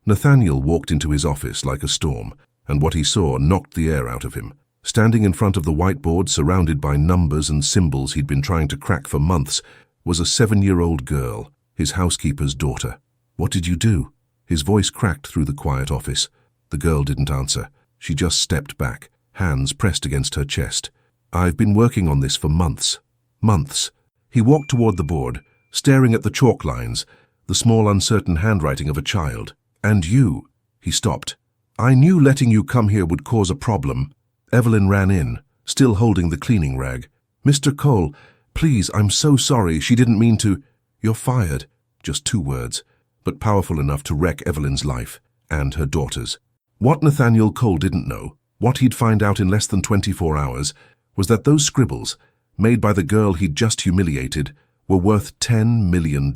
Nathaniel walked into his office like a storm, and what he saw knocked the air out of him. Standing in front of the whiteboard, surrounded by numbers and symbols he'd been trying to crack for months, was a 7-year-old girl, his housekeeper's daughter. "What did you do?" His voice cracked through the quiet office. The girl didn't answer. She just stepped back, hands pressed against her chest. "I've been working on this for months. Months." He walked toward the board, staring at the chalk lines, the small, uncertain handwriting of a child. "And you." He stopped. "I knew letting you come here would cause a problem." Evelyn ran in, still holding the cleaning rag. "Mr. Cole, please, I'm so sorry. She didn't mean to." "You're fired." Just 2 words, but powerful enough to wreck Evelyn's life and her daughter's. What Nathaniel Cole didn't know, what he'd find out in less than 24 hours, was that those scribbles, made by the girl he'd just humiliated, were worth $10 million,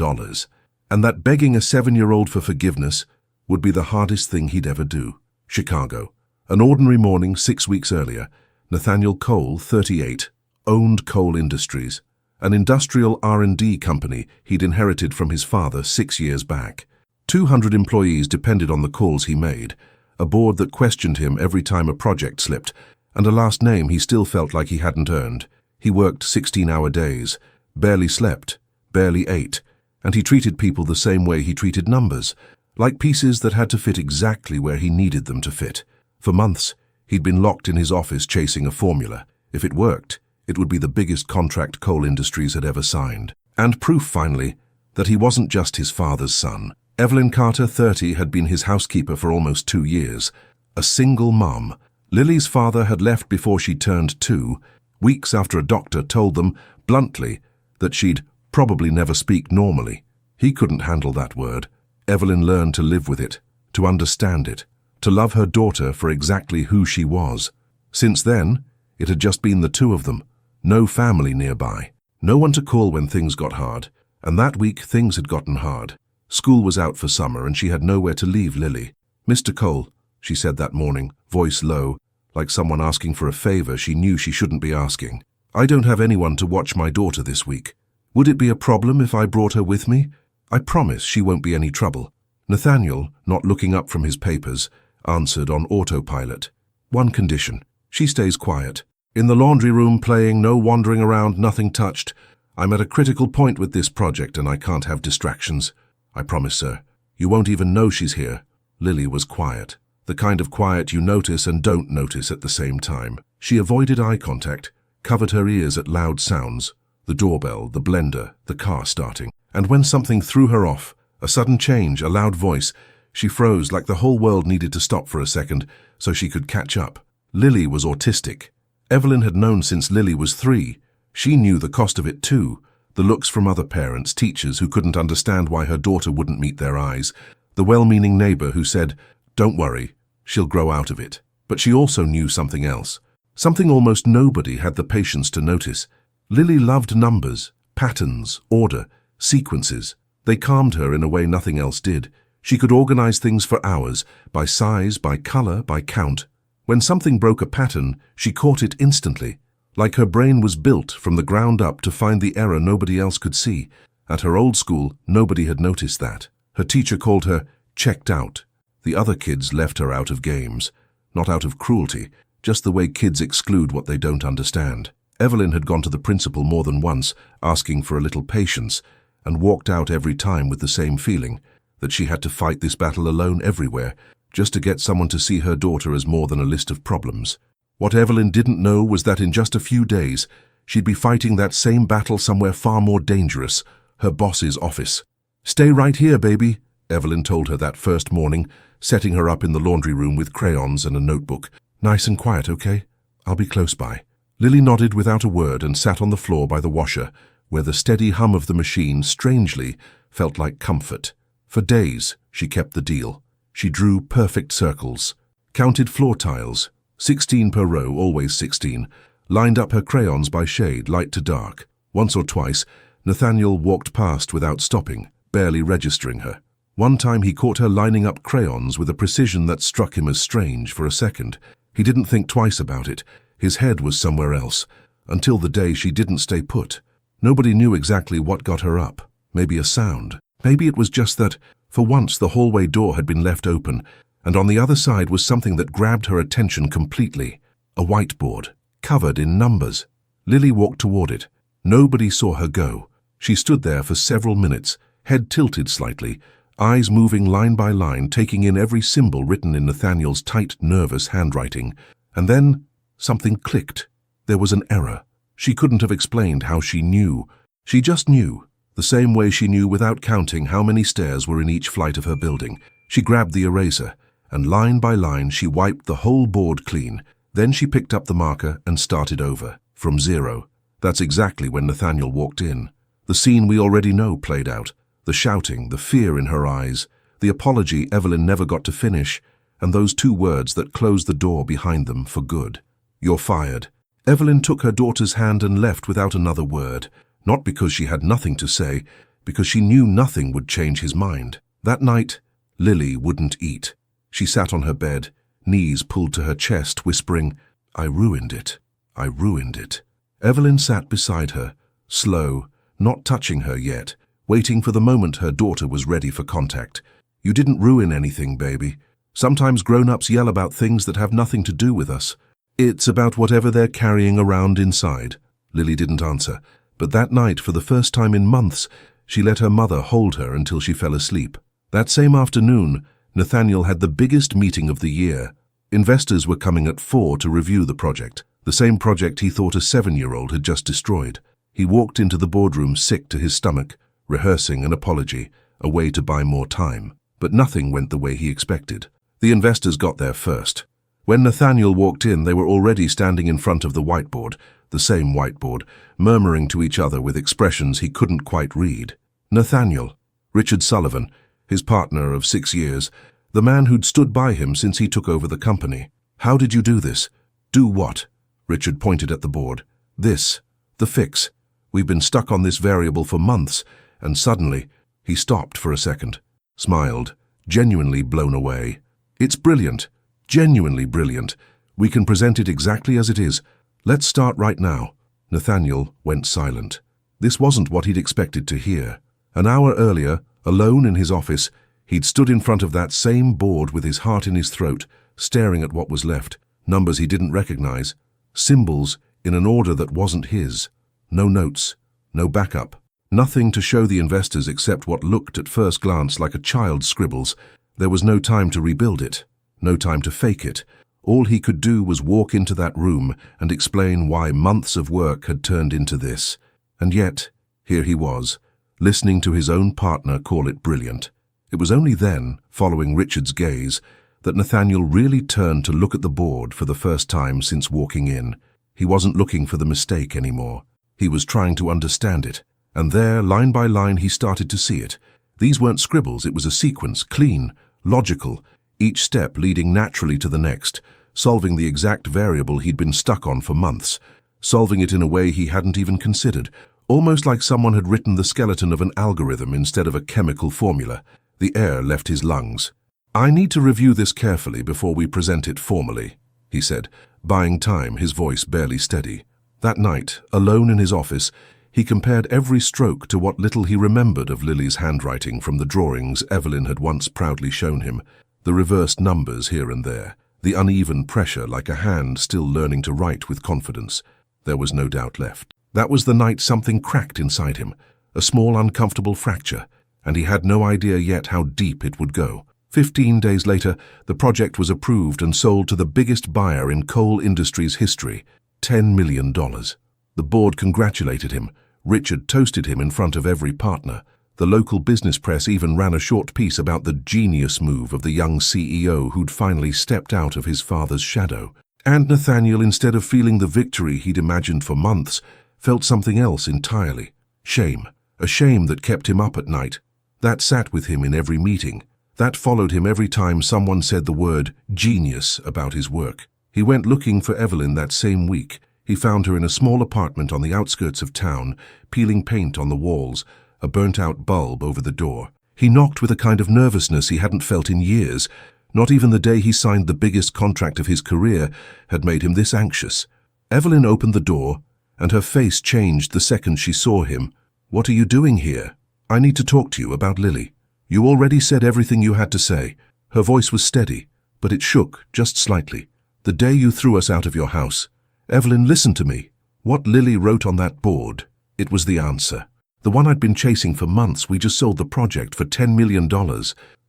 and that begging a 7-year-old for forgiveness would be the hardest thing he'd ever do. Chicago. An ordinary morning 6 weeks earlier, Nathaniel Cole, 38, owned Cole Industries, an industrial R&D company he'd inherited from his father 6 years back. 200 employees depended on the calls he made, a board that questioned him every time a project slipped, and a last name he still felt like he hadn't earned. He worked 16-hour days, barely slept, barely ate, and he treated people the same way he treated numbers, like pieces that had to fit exactly where he needed them to fit. For months, he'd been locked in his office chasing a formula. If it worked, it would be the biggest contract Cole Industries had ever signed. And proof, finally, that he wasn't just his father's son. Evelyn Carter, 30, had been his housekeeper for almost 2 years. A single mom. Lily's father had left before she turned 2, weeks after a doctor told them, bluntly, that she'd probably never speak normally. He couldn't handle that word. Evelyn learned to live with it, to understand it, to love her daughter for exactly who she was. Since then, it had just been the 2 of them. No family nearby. No one to call when things got hard. And that week, things had gotten hard. School was out for summer and she had nowhere to leave Lily. "Mr. Cole," she said that morning, voice low, like someone asking for a favor she knew she shouldn't be asking. "I don't have anyone to watch my daughter this week. Would it be a problem if I brought her with me? I promise she won't be any trouble." Nathaniel, not looking up from his papers, answered on autopilot. "One condition. She stays quiet. In the laundry room playing, no wandering around, nothing touched. I'm at a critical point with this project and I can't have distractions. I promise, sir. You won't even know she's here." Lily was quiet. The kind of quiet you notice and don't notice at the same time. She avoided eye contact, covered her ears at loud sounds, the doorbell, the blender, the car starting. And when something threw her off, a sudden change, a loud voice, she froze like the whole world needed to stop for a second so she could catch up. Lily was autistic. Evelyn had known since Lily was 3. She knew the cost of it too. The looks from other parents, teachers who couldn't understand why her daughter wouldn't meet their eyes, the well-meaning neighbor who said, "Don't worry, she'll grow out of it." But she also knew something else, something almost nobody had the patience to notice. Lily loved numbers, patterns, order, sequences. They calmed her in a way nothing else did. She could organize things for hours, by size, by color, by count. When something broke a pattern, she caught it instantly, like her brain was built from the ground up to find the error nobody else could see. At her old school, nobody had noticed that. Her teacher called her checked out. The other kids left her out of games, not out of cruelty, just the way kids exclude what they don't understand. Evelyn had gone to the principal more than once, asking for a little patience, and walked out every time with the same feeling, that she had to fight this battle alone everywhere, just to get someone to see her daughter as more than a list of problems. What Evelyn didn't know was that in just a few days, she'd be fighting that same battle somewhere far more dangerous, her boss's office. "Stay right here, baby," Evelyn told her that first morning, setting her up in the laundry room with crayons and a notebook. "Nice and quiet, okay? I'll be close by." Lily nodded without a word and sat on the floor by the washer, where the steady hum of the machine, strangely, felt like comfort. For days, she kept the deal. She drew perfect circles, counted floor tiles, 16 per row, always 16, lined up her crayons by shade, light to dark. Once or twice, Nathaniel walked past without stopping, barely registering her. One time he caught her lining up crayons with a precision that struck him as strange for a second. He didn't think twice about it. His head was somewhere else, until the day she didn't stay put. Nobody knew exactly what got her up. Maybe a sound. Maybe it was just that, For once, the hallway door had been left open, and on the other side was something that grabbed her attention completely. A whiteboard, covered in numbers. Lily walked toward it. Nobody saw her go. She stood there for several minutes, head tilted slightly, eyes moving line by line, taking in every symbol written in Nathaniel's tight, nervous handwriting. And then something clicked. There was an error. She couldn't have explained how she knew. She just knew, the same way she knew without counting how many stairs were in each flight of her building. She grabbed the eraser, and line by line she wiped the whole board clean. Then she picked up the marker and started over, from zero. That's exactly when Nathaniel walked in. The scene we already know played out. The shouting, the fear in her eyes, the apology Evelyn never got to finish, and those two words that closed the door behind them for good. "You're fired." Evelyn took her daughter's hand and left without another word, not because she had nothing to say, because she knew nothing would change his mind. That night, Lily wouldn't eat. She sat on her bed, knees pulled to her chest, whispering, "I ruined it. I ruined it." Evelyn sat beside her, slow, not touching her yet, waiting for the moment her daughter was ready for contact. "You didn't ruin anything, baby. Sometimes grown-ups yell about things that have nothing to do with us. It's about whatever they're carrying around inside." Lily didn't answer, but that night, for the first time in months, she let her mother hold her until she fell asleep. That same afternoon, Nathaniel had the biggest meeting of the year. Investors were coming at 4 to review the project, the same project he thought a 7-year-old had just destroyed. He walked into the boardroom sick to his stomach, rehearsing an apology, a way to buy more time. But nothing went the way he expected. The investors got there first. When Nathaniel walked in, they were already standing in front of the whiteboard, the same whiteboard, murmuring to each other with expressions he couldn't quite read. Nathaniel, Richard Sullivan, his partner of 6 years, the man who'd stood by him since he took over the company. "How did you do this?" "Do what?" Richard pointed at the board. "This. The fix. We've been stuck on this variable for months, and suddenly..." He stopped for a second, smiled, genuinely blown away. "It's brilliant. Genuinely brilliant. We can present it exactly as it is. Let's start right now." Nathaniel went silent. This wasn't what he'd expected to hear. An hour earlier, alone in his office, he'd stood in front of that same board with his heart in his throat, staring at what was left. Numbers he didn't recognize. Symbols in an order that wasn't his. No notes. No backup. Nothing to show the investors except what looked at first glance like a child's scribbles. There was no time to rebuild it. No time to fake it. All he could do was walk into that room and explain why months of work had turned into this. And yet, here he was, listening to his own partner call it brilliant. It was only then, following Richard's gaze, that Nathaniel really turned to look at the board for the first time since walking in. He wasn't looking for the mistake anymore. He was trying to understand it. And there, line by line, he started to see it. These weren't scribbles, it was a sequence, clean, logical, each step leading naturally to the next, solving the exact variable he'd been stuck on for months, solving it in a way he hadn't even considered, almost like someone had written the skeleton of an algorithm instead of a chemical formula. The air left his lungs. "I need to review this carefully before we present it formally," he said, buying time, his voice barely steady. That night, alone in his office, he compared every stroke to what little he remembered of Lily's handwriting from the drawings Evelyn had once proudly shown him. The reversed numbers here and there, the uneven pressure like a hand still learning to write with confidence. There was no doubt left. That was the night something cracked inside him, a small uncomfortable fracture, and he had no idea yet how deep it would go. 15 days later, the project was approved and sold to the biggest buyer in coal industry's history, $10 million. The board congratulated him. Richard toasted him in front of every partner. The local business press even ran a short piece about the genius move of the young CEO who'd finally stepped out of his father's shadow. And Nathaniel, instead of feeling the victory he'd imagined for months, felt something else entirely. Shame. A shame that kept him up at night. That sat with him in every meeting. That followed him every time someone said the word genius about his work. He went looking for Evelyn that same week. He found her in a small apartment on the outskirts of town, peeling paint on the walls, a burnt-out bulb over the door. He knocked with a kind of nervousness he hadn't felt in years. Not even the day he signed the biggest contract of his career had made him this anxious. Evelyn opened the door, and her face changed the second she saw him. "What are you doing here?" "I need to talk to you about Lily." You already said everything you had to say. Her voice was steady, but it shook just slightly. The day you threw us out of your house. Evelyn, listen to me. What Lily wrote on that board, it was the answer. The one I'd been chasing for months. We just sold the project for $10 million.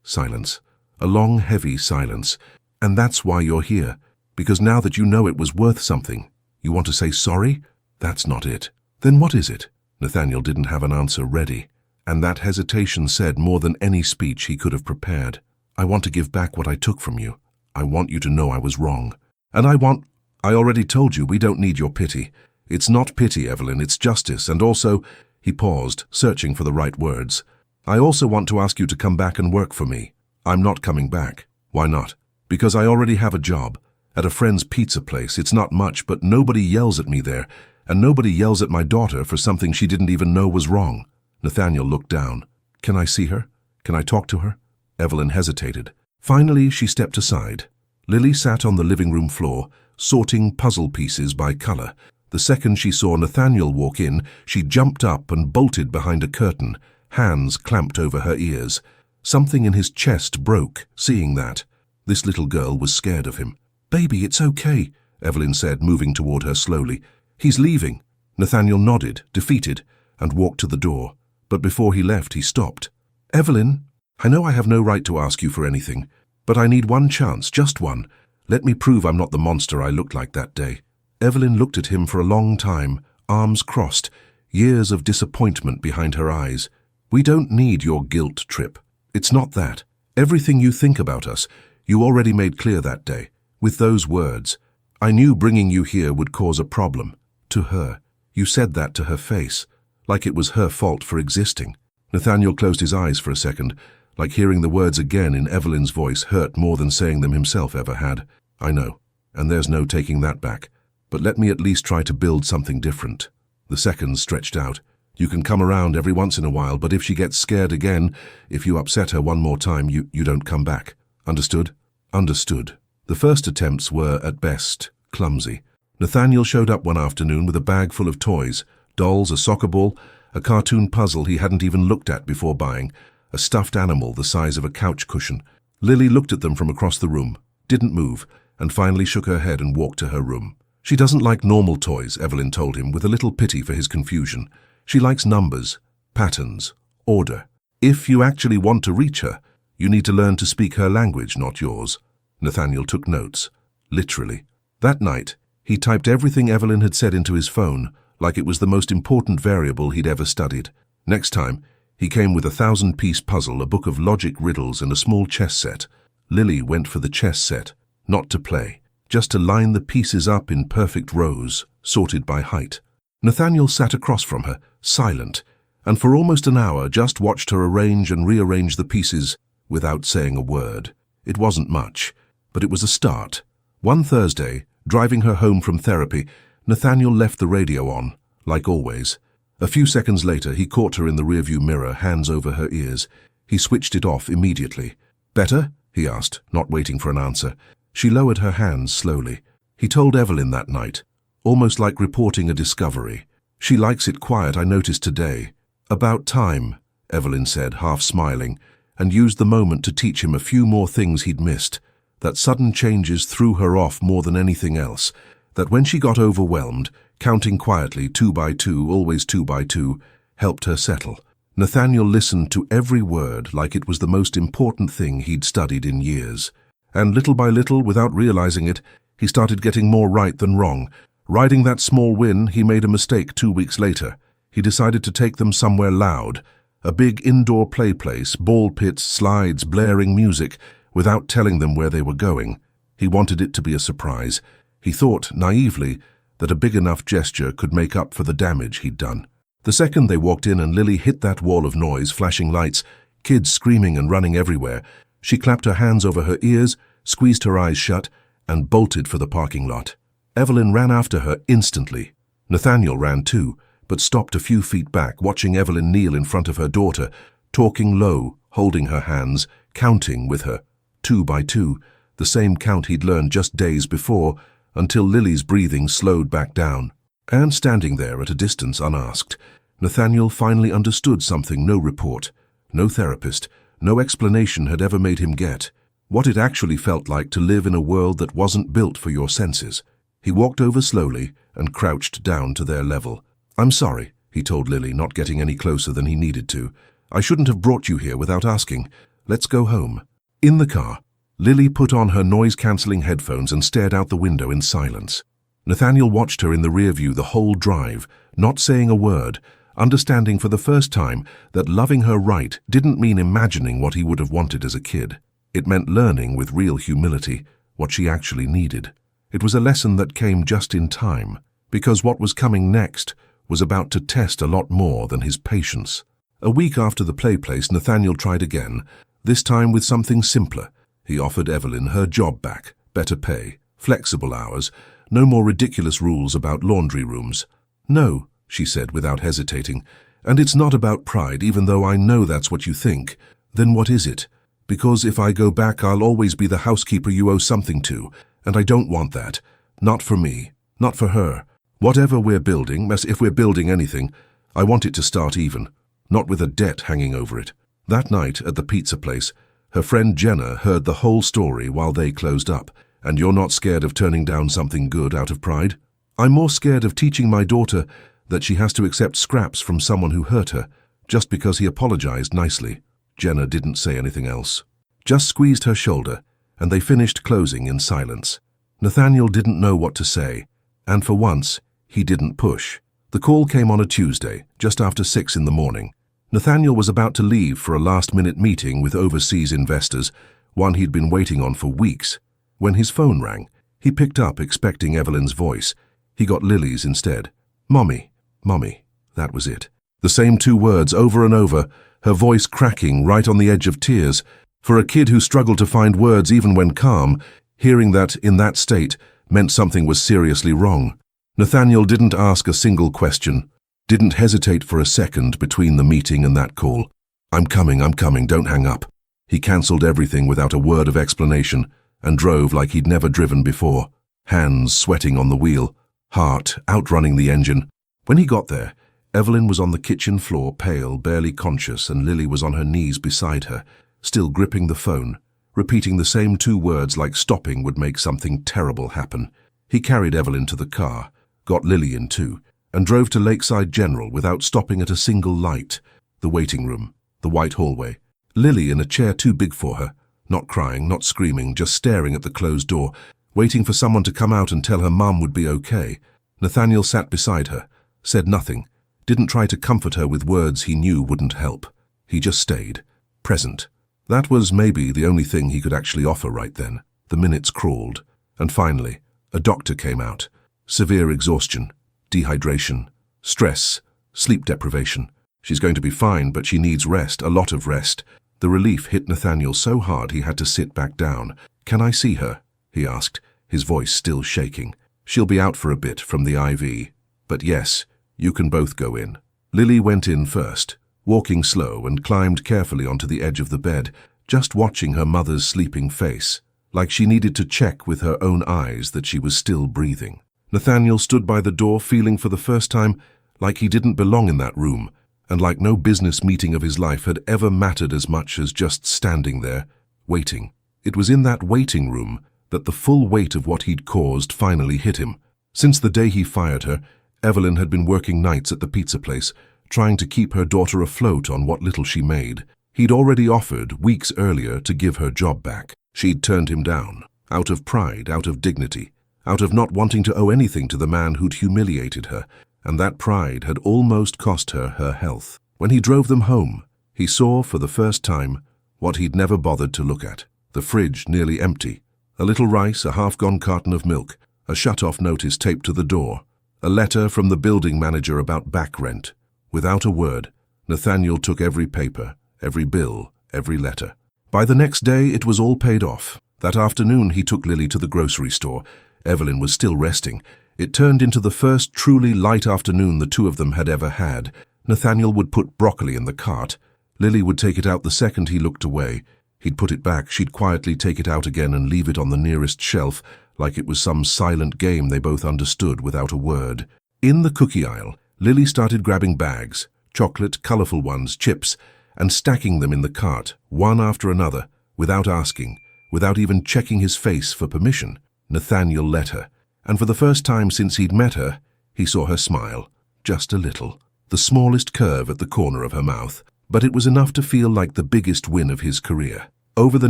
Silence. A long, heavy silence. And that's why you're here. Because now that you know it was worth something, you want to say sorry? That's not it. Then what is it? Nathaniel didn't have an answer ready, and that hesitation said more than any speech he could have prepared. I want to give back what I took from you. I want you to know I was wrong. And I already told you we don't need your pity. It's not pity, Evelyn, it's justice, and also, he paused, searching for the right words. I also want to ask you to come back and work for me. I'm not coming back. Why not? Because I already have a job. At a friend's pizza place. It's not much, but nobody yells at me there, and nobody yells at my daughter for something she didn't even know was wrong. Nathaniel looked down. Can I see her? Can I talk to her? Evelyn hesitated. Finally, she stepped aside. Lily sat on the living room floor, sorting puzzle pieces by color. The second she saw Nathaniel walk in, she jumped up and bolted behind a curtain, hands clamped over her ears. Something in his chest broke, seeing that. This little girl was scared of him. Baby, it's okay, Evelyn said, moving toward her slowly. He's leaving. Nathaniel nodded, defeated, and walked to the door. But before he left, he stopped. Evelyn, I know I have no right to ask you for anything, but I need one chance, just one. Let me prove I'm not the monster I looked like that day. Evelyn looked at him for a long time, arms crossed, years of disappointment behind her eyes. We don't need your guilt trip. It's not that. Everything you think about us, you already made clear that day. With those words, I knew bringing you here would cause a problem. To her. You said that to her face, like it was her fault for existing. Nathaniel closed his eyes for a second, like hearing the words again in Evelyn's voice hurt more than saying them himself ever had. I know, and there's no taking that back. But let me at least try to build something different. The seconds stretched out. You can come around every once in a while, but if she gets scared again, if you upset her one more time, you don't come back. Understood? Understood. The first attempts were, at best, clumsy. Nathaniel showed up one afternoon with a bag full of toys, dolls, a soccer ball, a cartoon puzzle he hadn't even looked at before buying, a stuffed animal the size of a couch cushion. Lily looked at them from across the room, didn't move, and finally shook her head and walked to her room. She doesn't like normal toys, Evelyn told him, with a little pity for his confusion. She likes numbers, patterns, order. If you actually want to reach her, you need to learn to speak her language, not yours. Nathaniel took notes, literally. That night, he typed everything Evelyn had said into his phone, like it was the most important variable he'd ever studied. Next time, he came with a 1,000-piece puzzle, a book of logic riddles, and a small chess set. Lily went for the chess set, not to play, just to line the pieces up in perfect rows, sorted by height. Nathaniel sat across from her, silent, and for almost an hour just watched her arrange and rearrange the pieces without saying a word. It wasn't much, but it was a start. One Thursday, driving her home from therapy, Nathaniel left the radio on, like always. A few seconds later, he caught her in the rearview mirror, hands over her ears. He switched it off immediately. Better? He asked, not waiting for an answer. She lowered her hands slowly. He told Evelyn that night, almost like reporting a discovery. She likes it quiet, I noticed today. About time, Evelyn said, half smiling, and used the moment to teach him a few more things he'd missed. That sudden changes threw her off more than anything else. That when she got overwhelmed, counting quietly 2 by 2, always 2 by 2, helped her settle. Nathaniel listened to every word like it was the most important thing he'd studied in years. And little by little, without realizing it, he started getting more right than wrong. Riding that small win, he made a mistake 2 weeks later. He decided to take them somewhere loud. A big indoor play place, ball pits, slides, blaring music, without telling them where they were going. He wanted it to be a surprise. He thought, naively, that a big enough gesture could make up for the damage he'd done. The second they walked in and Lily hit that wall of noise, flashing lights, kids screaming and running everywhere, she clapped her hands over her ears, squeezed her eyes shut, and bolted for the parking lot. Evelyn ran after her instantly. Nathaniel ran too, but stopped a few feet back, watching Evelyn kneel in front of her daughter, talking low, holding her hands, counting with her. 2 by 2, the same count he'd learned just days before, until Lily's breathing slowed back down. And standing there at a distance unasked, Nathaniel finally understood something no report, no therapist, No explanation had ever made him get what it actually felt like to live in a world that wasn't built for your senses. He walked over slowly and crouched down to their level. "I'm sorry," he told Lily, not getting any closer than he needed to. "I shouldn't have brought you here without asking. Let's go home." In the car, Lily put on her noise-cancelling headphones and stared out the window in silence. Nathaniel watched her in the rear view the whole drive, not saying a word, understanding for the first time that loving her right didn't mean imagining what he would have wanted as a kid. It meant learning with real humility what she actually needed. It was a lesson that came just in time, because what was coming next was about to test a lot more than his patience. A week after the play place, Nathaniel tried again, this time with something simpler. He offered Evelyn her job back, better pay, flexible hours, no more ridiculous rules about laundry rooms. "No," she said without hesitating, "and it's not about pride, even though I know that's what you think. Then what is it? Because if I go back, I'll always be the housekeeper you owe something to, and I don't want that. Not for me, not for her. Whatever we're building, if we're building anything, I want it to start even, not with a debt hanging over it." That night at the pizza place, her friend Jenna heard the whole story while they closed up. "And you're not scared of turning down something good out of pride?" "I'm more scared of teaching my daughter that she has to accept scraps from someone who hurt her, just because he apologized nicely." Jenna didn't say anything else, just squeezed her shoulder, and they finished closing in silence. Nathaniel didn't know what to say, and for once, he didn't push. The call came on a Tuesday, just after 6 in the morning. Nathaniel was about to leave for a last-minute meeting with overseas investors, one he'd been waiting on for weeks. When his phone rang, he picked up expecting Evelyn's voice. He got Lily's instead. "Mommy, Mommy," that was it. The same 2 words over and over, her voice cracking right on the edge of tears. For a kid who struggled to find words even when calm, hearing that in that state meant something was seriously wrong. Nathaniel didn't ask a single question, didn't hesitate for a second between the meeting and that call. I'm coming, don't hang up." He cancelled everything without a word of explanation and drove like he'd never driven before, hands sweating on the wheel, heart outrunning the engine. When he got there, Evelyn was on the kitchen floor, pale, barely conscious, and Lily was on her knees beside her, still gripping the phone, repeating the same 2 words like stopping would make something terrible happen. He carried Evelyn to the car, got Lily in too, and drove to Lakeside General without stopping at a single light. The waiting room, the white hallway. Lily in a chair too big for her, not crying, not screaming, just staring at the closed door, waiting for someone to come out and tell her mum would be okay. Nathaniel sat beside her, said nothing, didn't try to comfort her with words he knew wouldn't help. He just stayed, present. That was maybe the only thing he could actually offer right then. The minutes crawled, and finally, a doctor came out. Severe exhaustion, dehydration, stress, sleep deprivation. She's going to be fine, but she needs rest, a lot of rest. The relief hit Nathaniel so hard he had to sit back down. "Can I see her?" he asked, his voice still shaking. "She'll be out for a bit from the IV. But yes, you can both go in." Lily went in first, walking slow, and climbed carefully onto the edge of the bed, just watching her mother's sleeping face, like she needed to check with her own eyes that she was still breathing. Nathaniel stood by the door, feeling for the first time like he didn't belong in that room, and like no business meeting of his life had ever mattered as much as just standing there, waiting. It was in that waiting room that the full weight of what he'd caused finally hit him. Since the day he fired her, Evelyn had been working nights at the pizza place, trying to keep her daughter afloat on what little she made. He'd already offered, weeks earlier, to give her job back. She'd turned him down, out of pride, out of dignity, out of not wanting to owe anything to the man who'd humiliated her, and that pride had almost cost her her health. When he drove them home, he saw for the first time what he'd never bothered to look at. The fridge nearly empty, a little rice, a half-gone carton of milk, a shut-off notice taped to the door, a letter from the building manager about back rent. Without a word, Nathaniel took every paper, every bill, every letter. By the next day, it was all paid off. That afternoon, he took Lily to the grocery store. Evelyn was still resting. It turned into the first truly light afternoon the two of them had ever had. Nathaniel would put broccoli in the cart. Lily would take it out the second he looked away. He'd put it back, she'd quietly take it out again and leave it on the nearest shelf, like it was some silent game they both understood without a word. In the cookie aisle, Lily started grabbing bags, chocolate, colorful ones, chips, and stacking them in the cart, one after another, without asking, without even checking his face for permission. Nathaniel let her, and for the first time since he'd met her, he saw her smile, just a little, the smallest curve at the corner of her mouth, but it was enough to feel like the biggest win of his career. Over the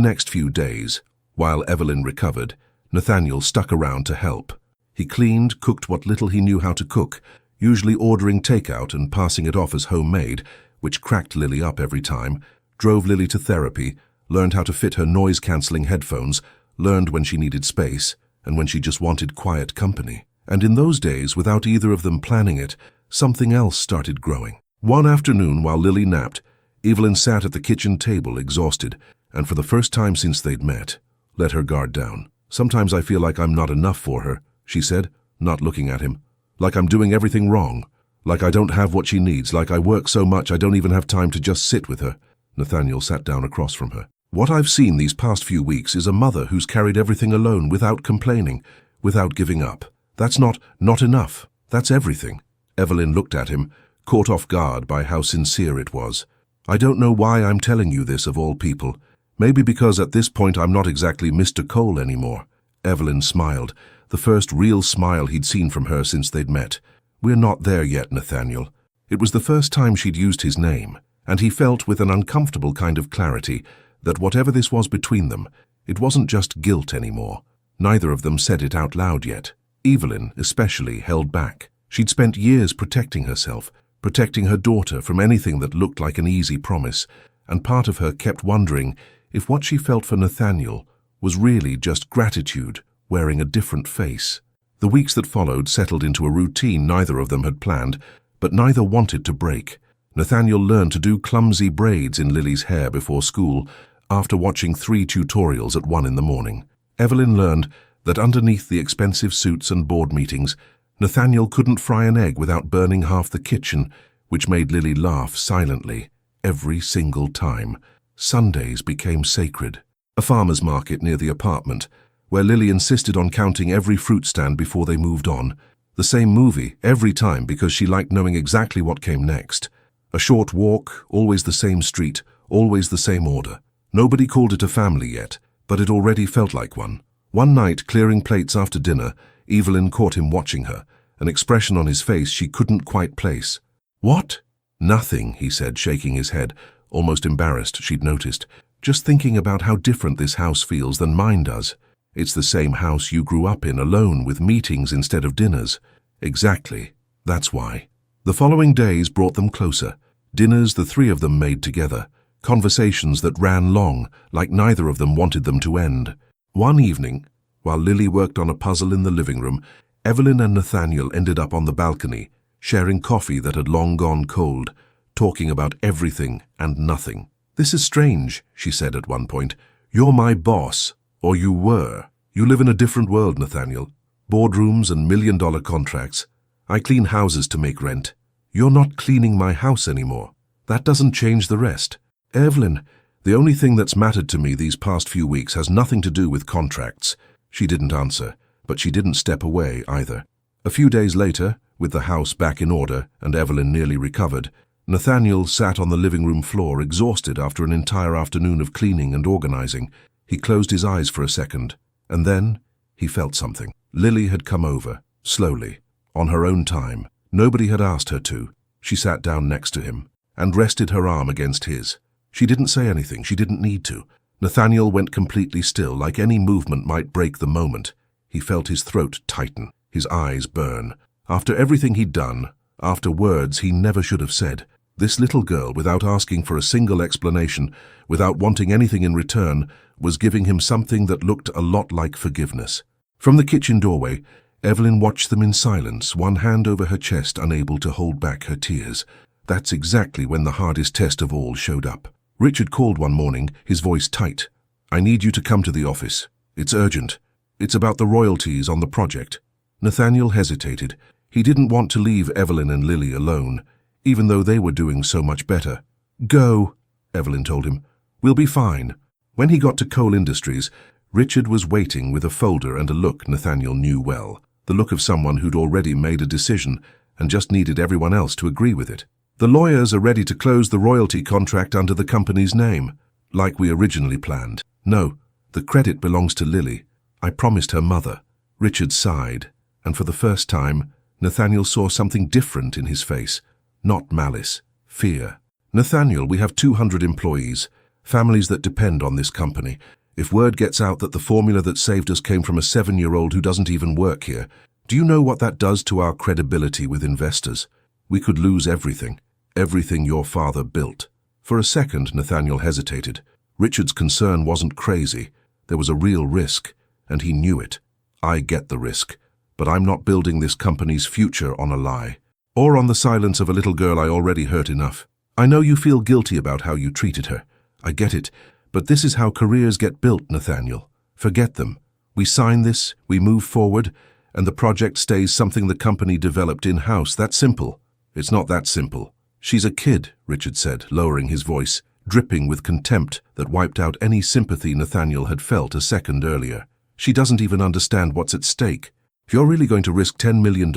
next few days, while Evelyn recovered, Nathaniel stuck around to help. He cleaned, cooked what little he knew how to cook, usually ordering takeout and passing it off as homemade, which cracked Lily up every time, drove Lily to therapy, learned how to fit her noise-cancelling headphones, learned when she needed space, and when she just wanted quiet company. And in those days, without either of them planning it, something else started growing. One afternoon, while Lily napped, Evelyn sat at the kitchen table exhausted, and for the first time since they'd met, let her guard down. "Sometimes I feel like I'm not enough for her," she said, not looking at him. "Like I'm doing everything wrong. Like I don't have what she needs. Like I work so much I don't even have time to just sit with her." Nathaniel sat down across from her. "What I've seen these past few weeks is a mother who's carried everything alone without complaining, without giving up. That's not enough. That's everything." Evelyn looked at him, caught off guard by how sincere it was. "I don't know why I'm telling you this of all people. Maybe because at this point I'm not exactly Mr. Cole anymore." Evelyn smiled, the first real smile he'd seen from her since they'd met. "We're not there yet, Nathaniel." It was the first time she'd used his name, and he felt with an uncomfortable kind of clarity that whatever this was between them, it wasn't just guilt anymore. Neither of them said it out loud yet. Evelyn, especially, held back. She'd spent years protecting herself, protecting her daughter from anything that looked like an easy promise, and part of her kept wondering if what she felt for Nathaniel was really just gratitude wearing a different face. The weeks that followed settled into a routine neither of them had planned, but neither wanted to break. Nathaniel learned to do clumsy braids in Lily's hair before school, after watching 3 tutorials at 1 in the morning. Evelyn learned that underneath the expensive suits and board meetings, Nathaniel couldn't fry an egg without burning half the kitchen, which made Lily laugh silently every single time. Sundays became sacred. A farmer's market near the apartment, where Lily insisted on counting every fruit stand before they moved on. The same movie every time because she liked knowing exactly what came next. A short walk, always the same street, always the same order. Nobody called it a family yet, but it already felt like one. One night, clearing plates after dinner, Evelyn caught him watching her, an expression on his face she couldn't quite place. "What?" "Nothing," he said, shaking his head, almost embarrassed she'd noticed. "Just thinking about how different this house feels than mine does. It's the same house you grew up in, alone, with meetings instead of dinners." "Exactly. That's why." The following days brought them closer. Dinners the 3 of them made together. Conversations that ran long, like neither of them wanted them to end. One evening, while Lily worked on a puzzle in the living room, Evelyn and Nathaniel ended up on the balcony, sharing coffee that had long gone cold, talking about everything and nothing. "This is strange," she said at one point. "You're my boss, or you were. You live in a different world, Nathaniel. Boardrooms and million-dollar contracts. I clean houses to make rent. You're not cleaning my house anymore. That doesn't change the rest." "Evelyn, the only thing that's mattered to me these past few weeks has nothing to do with contracts." She didn't answer, but she didn't step away either. A few days later, with the house back in order and Evelyn nearly recovered, Nathaniel sat on the living room floor, exhausted after an entire afternoon of cleaning and organizing. He closed his eyes for a second, and then he felt something. Lily had come over, slowly, on her own time. Nobody had asked her to. She sat down next to him and rested her arm against his. She didn't say anything. She didn't need to. Nathaniel went completely still, like any movement might break the moment. He felt his throat tighten, his eyes burn. After everything he'd done, after words he never should have said, this little girl, without asking for a single explanation, without wanting anything in return, was giving him something that looked a lot like forgiveness. From the kitchen doorway, Evelyn watched them in silence, one hand over her chest, unable to hold back her tears. That's exactly when the hardest test of all showed up. Richard called one morning, his voice tight. "I need you to come to the office. It's urgent. It's about the royalties on the project." Nathaniel hesitated. He didn't want to leave Evelyn and Lily alone, even though they were doing so much better. "Go," Evelyn told him. "We'll be fine." When he got to Cole Industries, Richard was waiting with a folder and a look Nathaniel knew well, the look of someone who'd already made a decision and just needed everyone else to agree with it. The lawyers are ready to close the royalty contract under the company's name, like we originally planned. No, the credit belongs to Lily. I promised her mother. Richard sighed, and for the first time, Nathaniel saw something different in his face. Not malice, fear. Nathaniel, we have 200 employees, families that depend on this company. If word gets out that the formula that saved us came from a 7-year-old who doesn't even work here, do you know what that does to our credibility with investors? We could lose everything, everything your father built. For a second, Nathaniel hesitated. Richard's concern wasn't crazy. There was a real risk, and he knew it. I get the risk, but I'm not building this company's future on a lie, or on the silence of a little girl I already hurt enough. I know you feel guilty about how you treated her. I get it, but this is how careers get built, Nathaniel. Forget them. We sign this, we move forward, and the project stays something the company developed in-house. That's simple. It's not that simple. She's a kid, Richard said, lowering his voice, dripping with contempt that wiped out any sympathy Nathaniel had felt a second earlier. She doesn't even understand what's at stake. If you're really going to risk $10 million,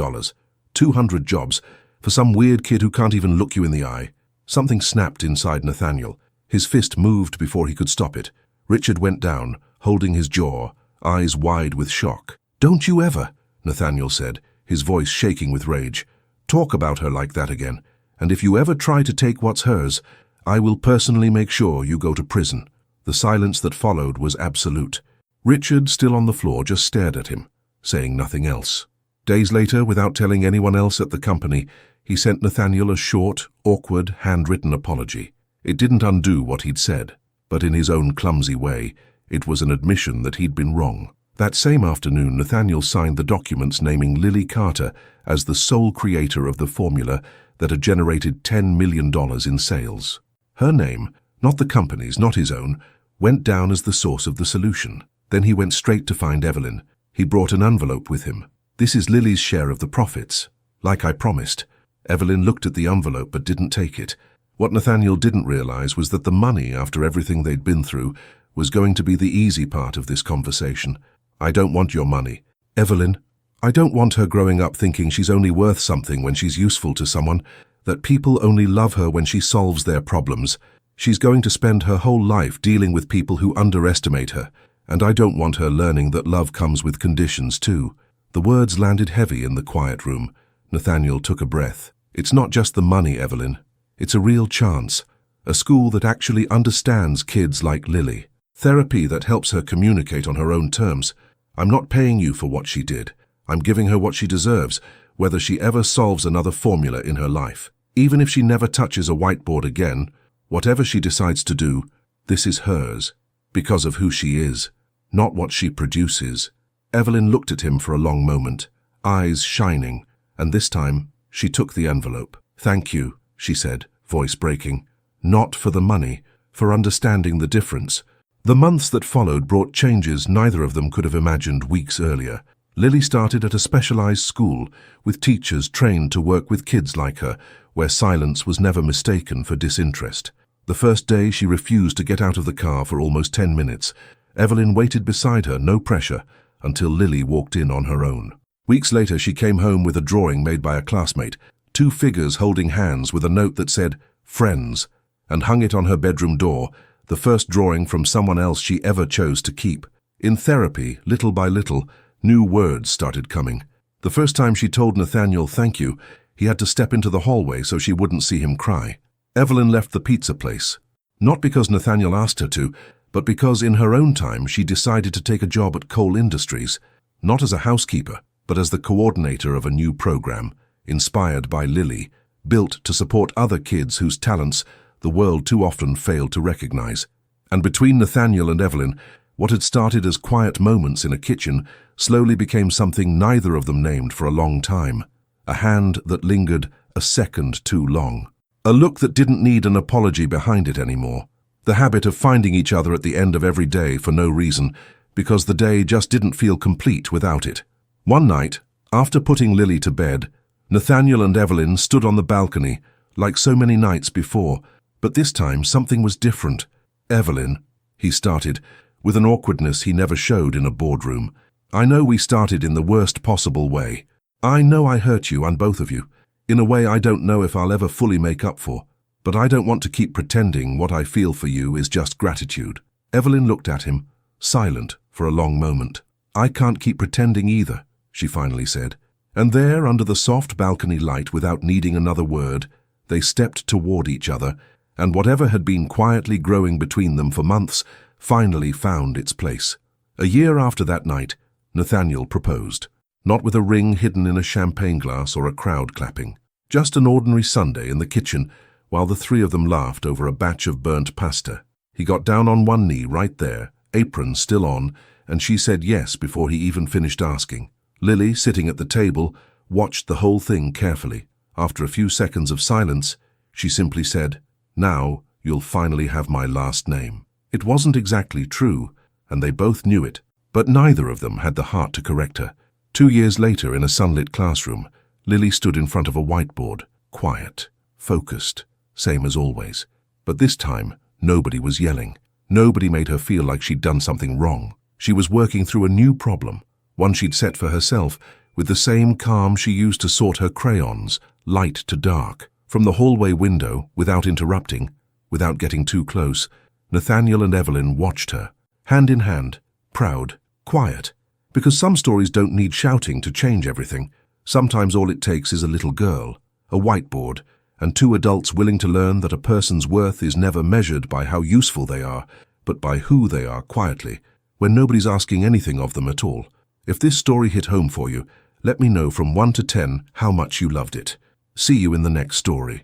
200 jobs, for some weird kid who can't even look you in the eye. Something snapped inside Nathaniel. His fist moved before he could stop it. Richard went down, holding his jaw, eyes wide with shock. Don't you ever, Nathaniel said, his voice shaking with rage, talk about her like that again. And if you ever try to take what's hers, I will personally make sure you go to prison. The silence that followed was absolute. Richard, still on the floor, just stared at him, saying nothing else. Days later, without telling anyone else at the company, he sent Nathaniel a short, awkward, handwritten apology. It didn't undo what he'd said, but in his own clumsy way, it was an admission that he'd been wrong. That same afternoon, Nathaniel signed the documents naming Lily Carter as the sole creator of the formula that had generated $10 million in sales. Her name, not the company's, not his own, went down as the source of the solution. Then he went straight to find Evelyn. He brought an envelope with him. This is Lily's share of the profits. Like I promised. Evelyn looked at the envelope but didn't take it. What Nathaniel didn't realize was that the money, after everything they'd been through, was going to be the easy part of this conversation. I don't want your money. Evelyn, I don't want her growing up thinking she's only worth something when she's useful to someone, that people only love her when she solves their problems. She's going to spend her whole life dealing with people who underestimate her, and I don't want her learning that love comes with conditions too. The words landed heavy in the quiet room. Nathaniel took a breath. It's not just the money, Evelyn. It's a real chance. A school that actually understands kids like Lily. Therapy that helps her communicate on her own terms. I'm not paying you for what she did. I'm giving her what she deserves, whether she ever solves another formula in her life. Even if she never touches a whiteboard again, whatever she decides to do, this is hers, because of who she is, not what she produces. Evelyn looked at him for a long moment, eyes shining, and this time she took the envelope. Thank you, she said, voice breaking. Not for the money, for understanding the difference. The months that followed brought changes neither of them could have imagined weeks earlier. Lily started at a specialized school, with teachers trained to work with kids like her, where silence was never mistaken for disinterest. The first day she refused to get out of the car for almost 10 minutes. Evelyn waited beside her, no pressure, until Lily walked in on her own. Weeks later she came home with a drawing made by a classmate, 2 figures holding hands with a note that said, "Friends," and hung it on her bedroom door, the first drawing from someone else she ever chose to keep. In therapy, little by little, new words started coming. The first time she told Nathaniel thank you, he had to step into the hallway so she wouldn't see him cry. Evelyn left the pizza place. Not because Nathaniel asked her to, but because in her own time she decided to take a job at Coal Industries, not as a housekeeper, but as the coordinator of a new program, inspired by Lily, built to support other kids whose talents the world too often failed to recognize. And between Nathaniel and Evelyn, what had started as quiet moments in a kitchen slowly became something neither of them named for a long time. A hand that lingered a second too long. A look that didn't need an apology behind it anymore. The habit of finding each other at the end of every day for no reason, because the day just didn't feel complete without it. One night, after putting Lily to bed, Nathaniel and Evelyn stood on the balcony, like so many nights before, but this time something was different. Evelyn, he started, with an awkwardness he never showed in a boardroom. I know we started in the worst possible way. I know I hurt you, and both of you. In a way I don't know if I'll ever fully make up for, but I don't want to keep pretending what I feel for you is just gratitude." Evelyn looked at him, silent for a long moment. "I can't keep pretending either," she finally said. And there, under the soft balcony light, without needing another word, they stepped toward each other, and whatever had been quietly growing between them for months finally found its place. A year after that night, Nathaniel proposed. Not with a ring hidden in a champagne glass or a crowd clapping. Just an ordinary Sunday in the kitchen, while the three of them laughed over a batch of burnt pasta. He got down on one knee right there, apron still on, and she said yes before he even finished asking. Lily, sitting at the table, watched the whole thing carefully. After a few seconds of silence, she simply said, "Now you'll finally have my last name." It wasn't exactly true, and they both knew it, but neither of them had the heart to correct her. 2 years later, in a sunlit classroom, Lily stood in front of a whiteboard, quiet, focused, same as always. But this time, nobody was yelling. Nobody made her feel like she'd done something wrong. She was working through a new problem, one she'd set for herself, with the same calm she used to sort her crayons, light to dark. From the hallway window, without interrupting, without getting too close, Nathaniel and Evelyn watched her, hand in hand, proud, quiet. Because some stories don't need shouting to change everything. Sometimes all it takes is a little girl, a whiteboard, and two adults willing to learn that a person's worth is never measured by how useful they are, but by who they are quietly, when nobody's asking anything of them at all. If this story hit home for you, let me know from 1 to 10 how much you loved it. See you in the next story.